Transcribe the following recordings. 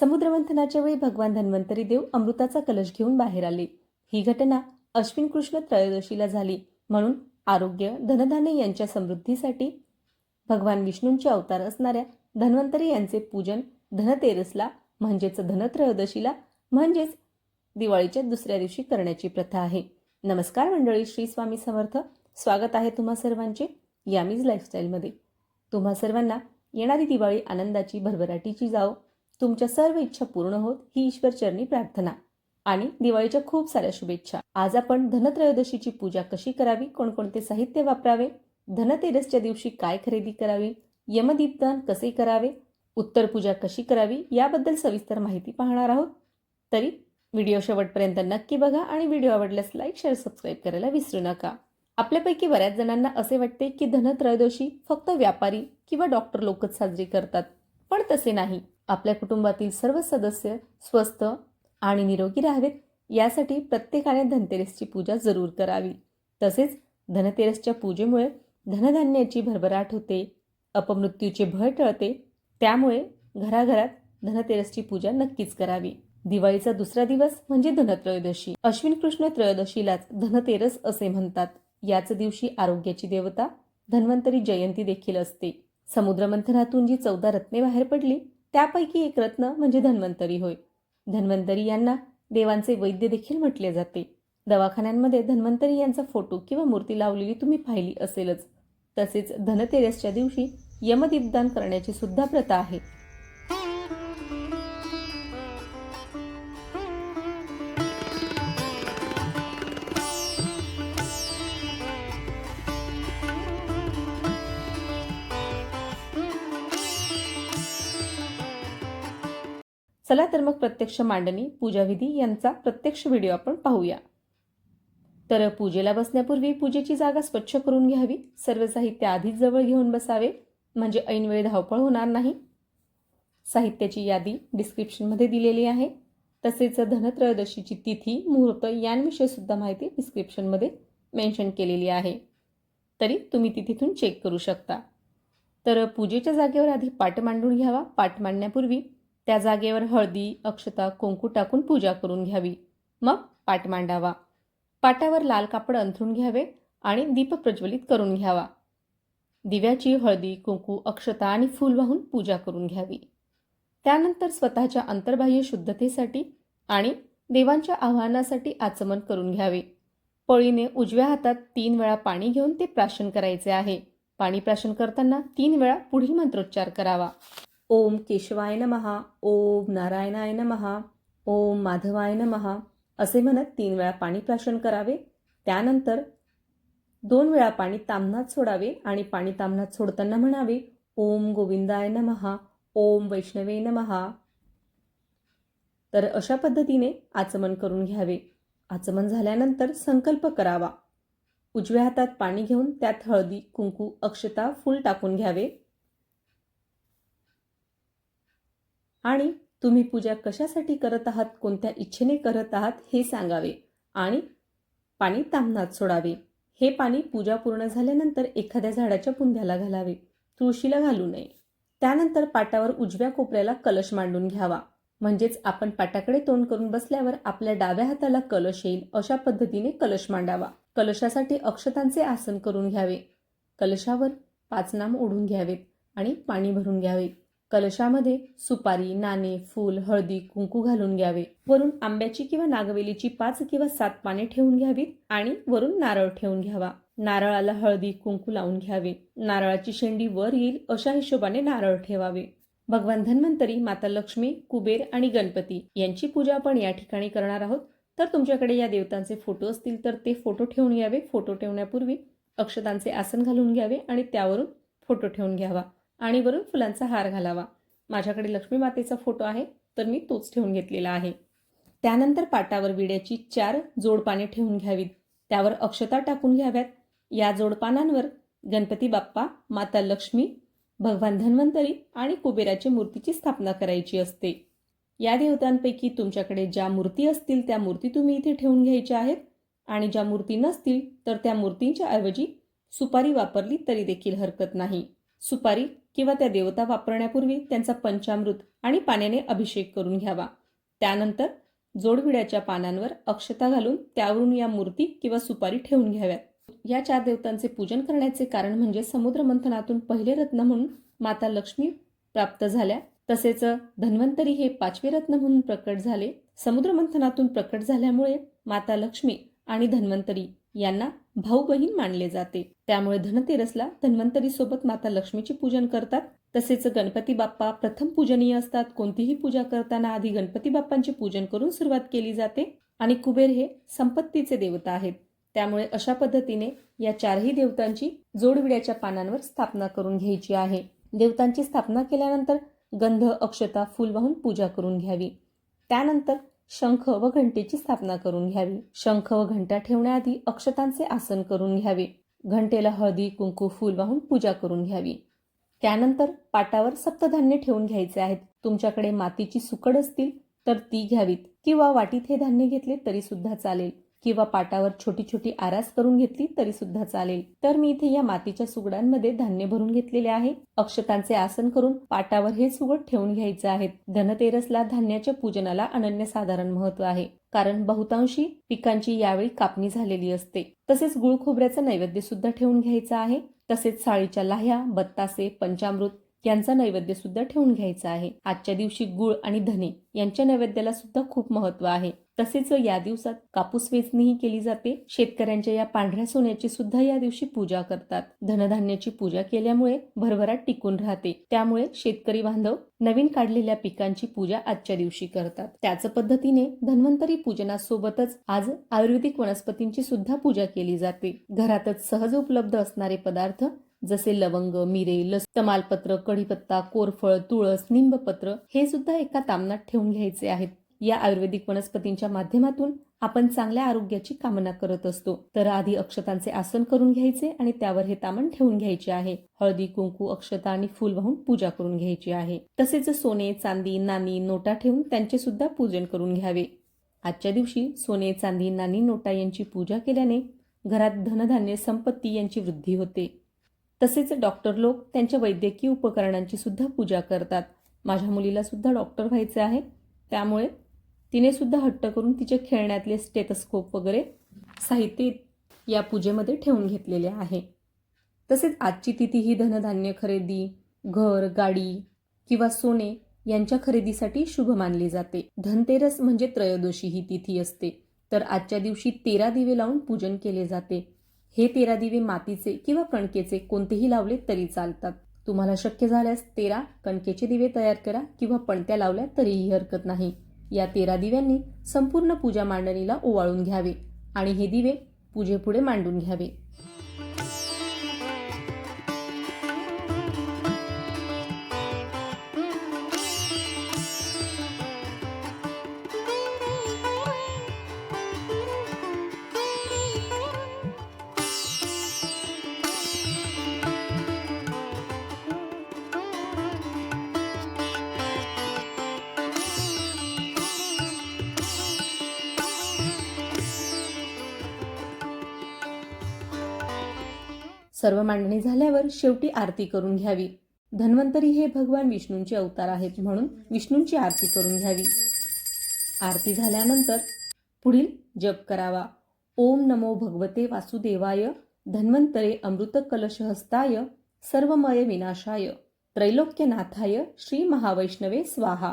समुद्रमंथनाच्या वेळी भगवान धन्वंतरी देव अमृताचा कलश घेऊन बाहेर आले. ही घटना अश्विन कृष्ण त्रयोदशीला झाली. म्हणून आरोग्य, धनधान्य यांच्या समृद्धीसाठी भगवान विष्णूंचे अवतार असणाऱ्या धन्वंतरी यांचे पूजन धनतेरसला म्हणजेच धनत्रयोदशीला म्हणजेच दिवाळीच्या दुसऱ्या दिवशी करण्याची प्रथा आहे. नमस्कार मंडळी, श्री स्वामी समर्थ. स्वागत आहे तुम्हा सर्वांचे यामीज लाईफस्टाईलमध्ये. तुम्हा सर्वांना येणारी दिवाळी आनंदाची, भरभराटीची जाओ. तुमच्या सर्व इच्छा पूर्ण होत ही ईश्वरचरणी प्रार्थना आणि दिवाळीच्या खूप साऱ्या शुभेच्छा. आज आपण धनत्रयोदशीची पूजा कशी करावी, कोणकोणते साहित्य वापरावे, धनतेरसच्या दिवशी काय खरेदी करावी, यमदीपदान कसे करावे, उत्तर पूजा कशी करावी याबद्दल सविस्तर माहिती पाहणार आहोत. तरी व्हिडिओ शेवटपर्यंत नक्की बघा आणि व्हिडिओ आवडल्यास लाईक, शेअर, सबस्क्राईब करायला विसरू नका. आपल्यापैकी बऱ्याच जणांना असे वाटते की धनत्रयोदशी फक्त व्यापारी किंवा डॉक्टर लोकच साजरी करतात, पण तसे नाही. आपल्या कुटुंबातील सर्व सदस्य स्वस्थ आणि निरोगी राहावेत यासाठी प्रत्येकाने धनतेरसची पूजा जरूर करावी. तसेच धनतेरसच्या पूजेमुळे धनधान्याची भरभराट होते, अपमृत्यूचे भय टळते. त्यामुळे घराघरात धनतेरसची पूजा नक्कीच करावी. दिवाळीचा दुसरा दिवस म्हणजे धनत्रयोदशी. अश्विन कृष्ण त्रयोदशीलाच धनतेरस असे म्हणतात. याच दिवशी आरोग्याची देवता धन्वंतरी जयंती देखील असते. समुद्रमंथनातून जी 14 रत्ने बाहेर पडली त्यापैकी एक रत्न म्हणजे धन्वंतरी होय. धन्वंतरी यांना देवांचे वैद्य देखील म्हटले जाते. दवाखान्यांमध्ये धन्वंतरी यांचा फोटो किंवा मूर्ती लावलेली तुम्ही पाहिली असेलच. तसेच धनतेरसच्या दिवशी यमदीपदान करण्याची सुद्धा प्रथा आहे. चला तर मग प्रत्यक्ष मांडणी, पूजाविधी यांचा प्रत्यक्ष व्हिडिओ आपण पाहूया. तर पूजेला बसण्यापूर्वी पूजेची जागा स्वच्छ करून घ्यावी. सर्व साहित्य आधीच जवळ घेऊन बसावे म्हणजे ऐनवेळी धावपळ होणार नाही. साहित्याची यादी डिस्क्रिप्शनमध्ये दिलेली आहे. तसेच धनत्रयोदशीची तिथी, मुहूर्त यांविषयी सुद्धा माहिती डिस्क्रिप्शनमध्ये मेन्शन केलेली आहे. तरी तुम्ही ती तिथून चेक करू शकता. तर पूजेच्या जागेवर आधी पाट मांडून घ्यावा. पाट मांडण्यापूर्वी त्या जागेवर हळदी, अक्षता, कुंकू टाकून पूजा करून घ्यावी. मग पाट मांडावा. पाटावर लाल कापड अंथरून घ्यावे आणि दीप प्रज्वलित करून घ्यावा. दिव्याची हळदी, कुंकू, अक्षता आणि फूल वाहून पूजा करून घ्यावी. त्यानंतर स्वतःच्या अंतर्बाह्य शुद्धतेसाठी आणि देवांच्या आवाहनासाठी आचमन करून घ्यावे. पळीने उजव्या हातात 3 वेळा पाणी घेऊन ते प्राशन करायचे आहे. पाणी प्राशन करताना 3 वेळा पुढील मंत्रोच्चार करावा. ओम केशवाय नमः, ओम नारायणाय नमः, ओम माधवाय नमः असे म्हणत 3 वेळा पाणी प्राशन करावे. त्यानंतर 2 वेळा पाणी ताम्हणात सोडावे आणि पाणी ताम्हणात सोडताना म्हणावे ओम गोविंदाय नमः, ओम वैष्णवे नमः. तर अशा पद्धतीने आचमन करून घ्यावे. आचमन झाल्यानंतर संकल्प करावा. उजव्या हातात पाणी घेऊन त्यात हळदी, कुंकू, अक्षता, फूल टाकून घ्यावे आणि तुम्ही पूजा कशासाठी करत आहात, कोणत्या इच्छेने करत आहात हे सांगावे आणि पाणी ताम्हणात सोडावे. हे पाणी पूजा पूर्ण झाल्यानंतर एखाद्या झाडाच्या बुंध्याला घालावे, तुळशीला घालू नये. त्यानंतर पाटावर उजव्या कोपऱ्याला कलश मांडून घ्यावा. म्हणजेच आपण पाटाकडे तोंड करून बसल्यावर आपल्या डाव्या हाताला कलश येईल अशा पद्धतीने कलश मांडावा. कलशासाठी अक्षतांचे आसन करून घ्यावे. कलशावर 5 नाम ओढून घ्यावेत आणि पाणी भरून घ्यावे. कलशामध्ये सुपारी, नाणे, फूल, हळदी, कुंकू घालून घ्यावे. वरून आंब्याची किंवा नागवेलीची 5 किंवा 7 पाने ठेवून घ्यावीत आणि वरून नारळ ठेवून घ्यावा. नारळाला हळदी, कुंकू लावून घ्यावे. नारळाची शेंडी वर येईल अशा हिशोबाने नारळ ठेवावे. भगवान धन्वंतरी, माता लक्ष्मी, कुबेर आणि गणपती यांची पूजा आपण या ठिकाणी करणार आहोत. तर तुमच्याकडे या देवतांचे फोटो असतील तर ते फोटो ठेवून घ्यावे. फोटो ठेवण्यापूर्वी अक्षतांचे आसन घालून घ्यावे आणि त्यावरून फोटो ठेवून घ्यावा आणि वरून फुलांचा हार घालावा. माझ्याकडे लक्ष्मी मातेचा फोटो आहे तर मी तोच ठेवून घेतलेला आहे. त्यानंतर पाटावर विड्याची 4 जोडपाने ठेवून घ्यावीत. त्यावर अक्षता टाकून घ्याव्यात. या जोडपानांवर गणपती बाप्पा, माता लक्ष्मी, भगवान धन्वंतरी आणि कुबेराची मूर्तीची स्थापना करायची असते. या देवतांपैकी तुमच्याकडे ज्या मूर्ती असतील त्या मूर्ती तुम्ही इथे ठेवून घ्यायच्या आहेत आणि ज्या मूर्ती नसतील तर त्या मूर्तींच्या ऐवजी सुपारी वापरली तरी देखील हरकत नाही. सुपारी किंवा त्या देवता वापरण्यापूर्वी त्यांचा पंचामृत आणि पाण्याने अभिषेक करून घ्यावा. त्यानंतर जोडविड्याच्या पानांवर अक्षता घालून त्यावरून या मूर्ती किंवा सुपारी ठेवून घ्याव्यात. या 4 देवतांचे पूजन करण्याचे कारण म्हणजे समुद्र मंथनातून पहिले रत्न म्हणून माता लक्ष्मी प्राप्त झाल्या. तसेच धन्वंतरी हे 5वे रत्न म्हणून प्रकट झाले. समुद्र मंथनातून प्रकट झाल्यामुळे माता लक्ष्मी आणि धन्वंतरी यांना भाऊ बहीण मानले जाते. त्यामुळे धनतेरसला धन्वंतरी सोबत माता लक्ष्मीचे पूजन करतात. तसेच गणपती बाप्पा प्रथम पूजनीय असतात. कोणतीही पूजा करताना आधी गणपती बाप्पांचे पूजन करून सुरुवात केली जाते. आणि कुबेर हे संपत्तीचे देवता आहेत. त्यामुळे अशा पद्धतीने या 4ही देवतांची जोडविड्याच्या पानांवर स्थापना करून घ्यायची आहे. देवतांची स्थापना केल्यानंतर गंध, अक्षता, फूल वाहून पूजा करून घ्यावी. त्यानंतर शंख व घंटेची स्थापना करून घ्यावी. शंख व घंटा ठेवण्याआधी अक्षतांचे आसन करून घ्यावे. घंटेला हळदी, कुंकू, फूल वाहून पूजा करून घ्यावी. त्यानंतर पाटावर सप्तधान्य ठेवून घ्यायचे आहेत. तुमच्याकडे मातीची सुकड असतील तर ती घ्यावीत किंवा वाटीत हे धान्य घेतले तरी सुद्धा चालेल किंवा पाटावर छोटी छोटी आरास करून घेतली तरी सुद्धा चालेल. तर मी इथे या मातीच्या सुगडांमध्ये धान्य भरून घेतलेले आहे. अक्षतांचे आसन करून पाटावर हे सुगड ठेवून घ्यायचे आहेत. धनतेरसला धान्याच्या पूजनाला अनन्यसाधारण महत्व आहे, कारण बहुतांशी पिकांची यावेळी कापणी झालेली असते. तसेच गुळ खोबऱ्याचं नैवेद्य सुद्धा ठेवून घ्यायचं आहे. तसेच साळीच्या लाह्या, बत्तासे, पंचामृत यांचा नैवेद्य सुद्धा ठेवून घ्यायचा आहे. आजच्या दिवशी गुळ आणि धने यांच्या नैवेद्याला सुद्धा खूप महत्व आहे. तसेच या दिवसात कापूस वेचणीही केली जाते. शेतकऱ्यांच्या या पांढऱ्या सोन्याची सुद्धा या दिवशी पूजा करतात. धनधान्याची पूजा केल्यामुळे भरभराट टिकून राहते. त्यामुळे शेतकरी बांधव नवीन काढलेल्या पिकांची पूजा आजच्या दिवशी करतात. त्याच पद्धतीने धन्वंतरी पूजनासोबतच आज आयुर्वेदिक वनस्पतींची सुद्धा पूजा केली जाते. घरातच सहज उपलब्ध असणारे पदार्थ जसे लवंग, मिरे, तमालपत्र, कढीपत्ता, कोरफळ, तुळस, निंबपत्र हे सुद्धा एका तामणात ठेवून घ्यायचे आहेत. या आयुर्वेदिक वनस्पतींच्या माध्यमातून आपण चांगल्या आरोग्याची कामना करत असतो. तर आधी अक्षतांचे आसन करून घ्यायचे आणि त्यावर हे तामण ठेवून घ्यायचे आहे. हळदी, कुंकू, अक्षता आणि फूल वाहून पूजा करून घ्यायची आहे. तसेच सोने, चांदी, नाणी, नोटा ठेवून त्यांचे सुद्धा पूजन करून घ्यावे. आजच्या दिवशी सोने, चांदी, नाणी, नोटा यांची पूजा केल्याने घरात धनधान्य, संपत्ती यांची वृद्धी होते. तसेच डॉक्टर लोक त्यांच्या वैद्यकीय उपकरणांची सुद्धा पूजा करतात. माझ्या मुलीला सुद्धा डॉक्टर व्हायचे आहे, त्यामुळे तिने सुद्धा हट्ट करून तिचे खेळण्यातले स्टेथोस्कोप वगैरे साहित्य या पूजेमध्ये ठेवून घेतलेले आहे. तसेच आजची तिथी ही धनधान्य खरेदी, घर, गाडी किंवा सोने यांच्या खरेदीसाठी शुभ मानली जाते. धनतेरस म्हणजे त्रयोदशी ही तिथी असते. तर आजच्या दिवशी 13 दिवे लावून पूजन केले जाते. हे 13 दिवे मातीचे किंवा कणकेचे कोणतेही लावले तरी चालतात. तुम्हाला शक्य झाल्यास 13 कणकेचे दिवे तयार करा किंवा पणत्या लावल्या तरीही हरकत नाही. या 13 दिव्यांनी संपूर्ण पूजा मांडणीला ओवाळून घ्यावे आणि हे दिवे पूजेपुढे मांडून घ्यावे. सर्व मांडणी झाल्यावर शेवटी आरती करून घ्यावी. धन्वंतरी हे भगवान विष्णूंचे अवतार आहेत, म्हणून विष्णूंची आरती करून घ्यावी. आरती झाल्यानंतर पुढील जप करावा. ओम नमो भगवते वासुदेवाय, धन्वंतरे अमृत कलशहस्ताय, सर्वमय विनाशाय, त्रैलोक्यनाथाय, श्री महावैष्णवे स्वाहा.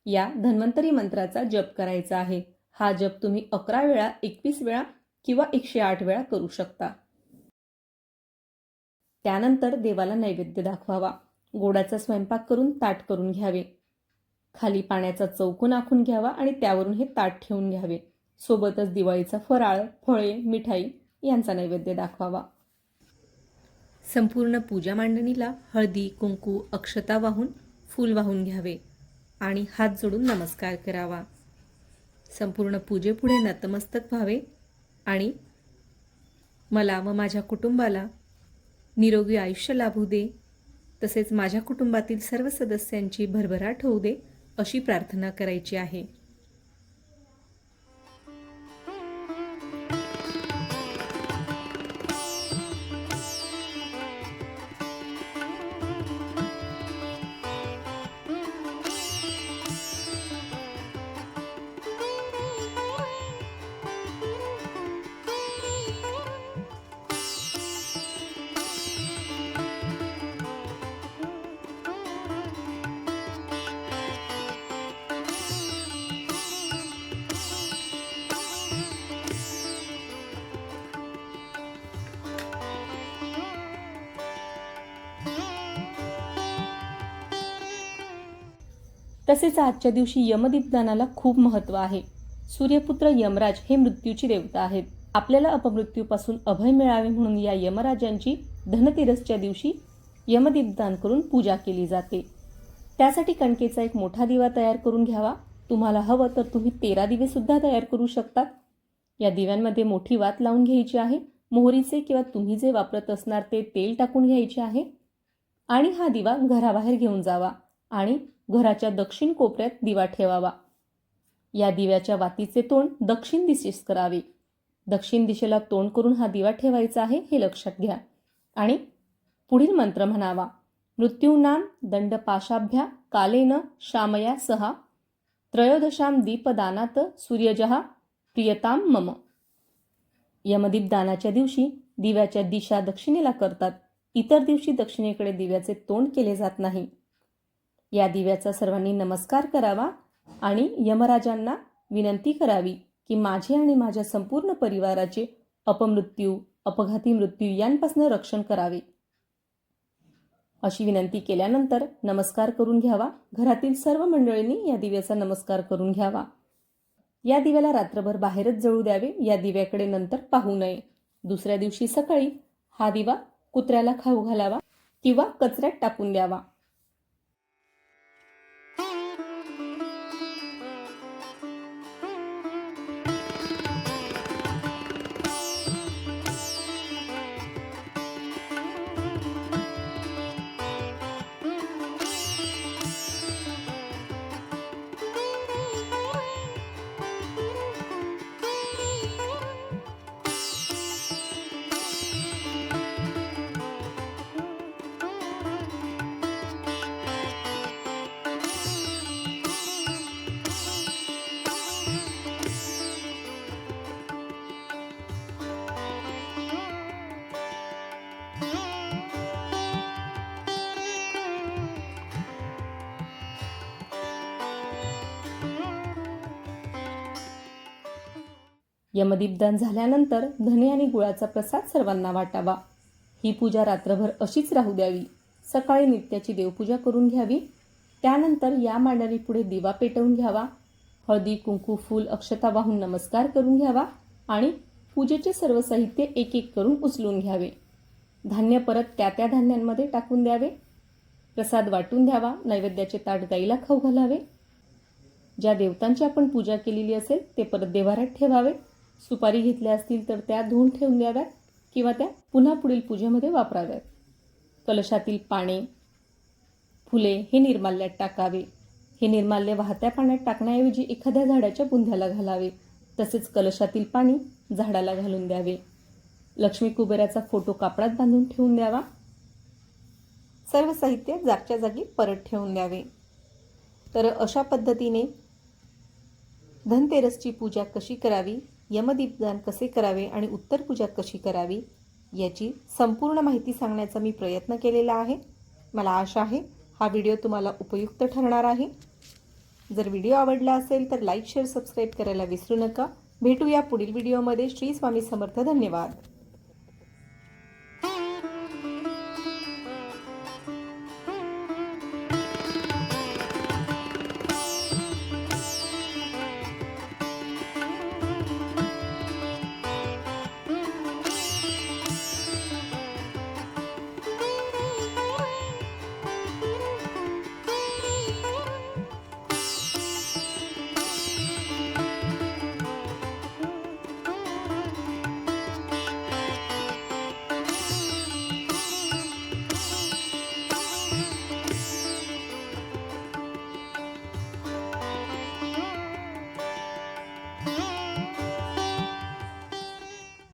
या धन्वंतरी मंत्राचा जप करायचा आहे. हा जप तुम्ही 11 वेळा, 21 वेळा किंवा 108 वेळा करू शकता. त्यानंतर देवाला नैवेद्य दाखवावा. गोडाचा स्वयंपाक करून ताट करून घ्यावे. खाली पाण्याचा चौकोन आखून घ्यावा आणि त्यावरून हे ताट ठेवून घ्यावे. सोबतच दिवाळीचा फराळ, फळे, मिठाई यांचा नैवेद्य दाखवावा. संपूर्ण पूजा मांडणीला हळदी, कुंकू, अक्षता वाहून, फूल वाहून घ्यावे आणि हात जोडून नमस्कार करावा. संपूर्ण पूजेपुढे नतमस्तक व्हावे आणि मला व माझ्या कुटुंबाला निरोगी आयुष्य लाभू दे, तसेच माझ्या कुटुंबातील सर्व सदस्यांची भरभराट होऊ दे अशी प्रार्थना करायची आहे. तसेच आजच्या दिवशी यमदीपदानाला खूप महत्त्व आहे. सूर्यपुत्र यमराज हे मृत्यूची देवता आहेत. आपल्याला अपमृत्यूपासून अभय मिळावे म्हणून या यमराजांची धनतेरसच्या दिवशी यमदीपदान करून पूजा केली जाते. त्यासाठी कणकेचा एक मोठा दिवा तयार करून घ्यावा. तुम्हाला हवं तर तुम्ही 13 दिवे सुद्धा तयार करू शकतात. या दिव्यांमध्ये मोठी वात लावून घ्यायची आहे. मोहरीचे किंवा तुम्ही जे वापरत असणार ते तेल टाकून घ्यायचे आहे आणि हा दिवा घराबाहेर घेऊन जावा आणि घराच्या दक्षिण कोपऱ्यात दिवा ठेवावा. या दिव्याच्या वातीचे तोंड दक्षिण दिशेस करावे. दक्षिण दिशेला तोंड करून हा दिवा ठेवायचा आहे हे लक्षात घ्या आणि पुढील मंत्र म्हणावा. मृत्यूनाम दंडपाशाभ्या कालेन शामया सहा त्रयोदशाम दीपदानात सूर्यजहा प्रियताम मम. यमदीपदानाच्या दिवशी दिव्याच्या दिशा दक्षिणेला करतात. इतर दिवशी दक्षिणेकडे दिव्याचे तोंड केले जात नाही. या दिव्याचा सर्वांनी नमस्कार करावा आणि यमराजांना विनंती करावी की माझे आणि माझ्या संपूर्ण परिवाराचे अपमृत्यू, अपघाती मृत्यू यांपासून रक्षण करावे. अशी विनंती केल्यानंतर नमस्कार करून घ्यावा. घरातील सर्व मंडळींनी या दिव्याचा नमस्कार करून घ्यावा. या दिव्याला रात्रभर बाहेरच जळू द्यावे. या दिव्याकडे नंतर पाहू नये. दुसऱ्या दिवशी सकाळी हा दिवा कुत्र्याला खाऊ घालावा किंवा कचऱ्यात टाकून द्यावा. यमदीपदान झाल्यानंतर धने आणि गुळाचा प्रसाद सर्वांना वाटावा. ही पूजा रात्रभर अशीच राहू द्यावी. सकाळी नित्याची देवपूजा करून घ्यावी. त्यानंतर या मांडणीपुढे दिवा पेटवून घ्यावा. हळदी, कुंकू, फूल, अक्षता वाहून नमस्कार करून घ्यावा आणि पूजेचे सर्व साहित्य एक एक करून उचलून घ्यावे. धान्य परत त्या धान्यांमध्ये टाकून द्यावे. प्रसाद वाटून द्यावा. नैवेद्याचे ताट गाईला खाऊ घालावे. ज्या देवतांची आपण पूजा केलेली असेल ते परत देव्हाऱ्यात ठेवावे. सुपारी घेतल्या असतील तर त्या धुवून ठेवून द्याव्यात किंवा त्या पुन्हा पुढील पूजेमध्ये वापराव्यात. कलशातील पाने, फुले हे निर्माल्यात टाकावे. हे निर्माल्य वाहत्या पाण्यात टाकण्याऐवजी एखाद्या झाडाच्या बुंध्याला घालावे. तसेच कलशातील पाणी झाडाला घालून द्यावे. लक्ष्मी कुबेराचा फोटो कापडात बांधून ठेवून द्यावा. सर्व साहित्य जागच्या जागी परत ठेवून द्यावे. तर अशा पद्धतीने धनतेरसची पूजा कशी करावी, यमदीपदान कसे करावे आणि उत्तर पूजा कशी करावी याची संपूर्ण माहिती सांगण्याचा मी प्रयत्न केलेला आहे. मला आशा आहे हा व्हिडिओ तुम्हाला उपयुक्त ठरणार आहे. जर व्हिडिओ आवडला असेल तर लाईक, शेअर, सबस्क्राईब करायला विसरू नका. भेटूया पुढील व्हिडिओमध्ये. श्री स्वामी समर्थ. धन्यवाद.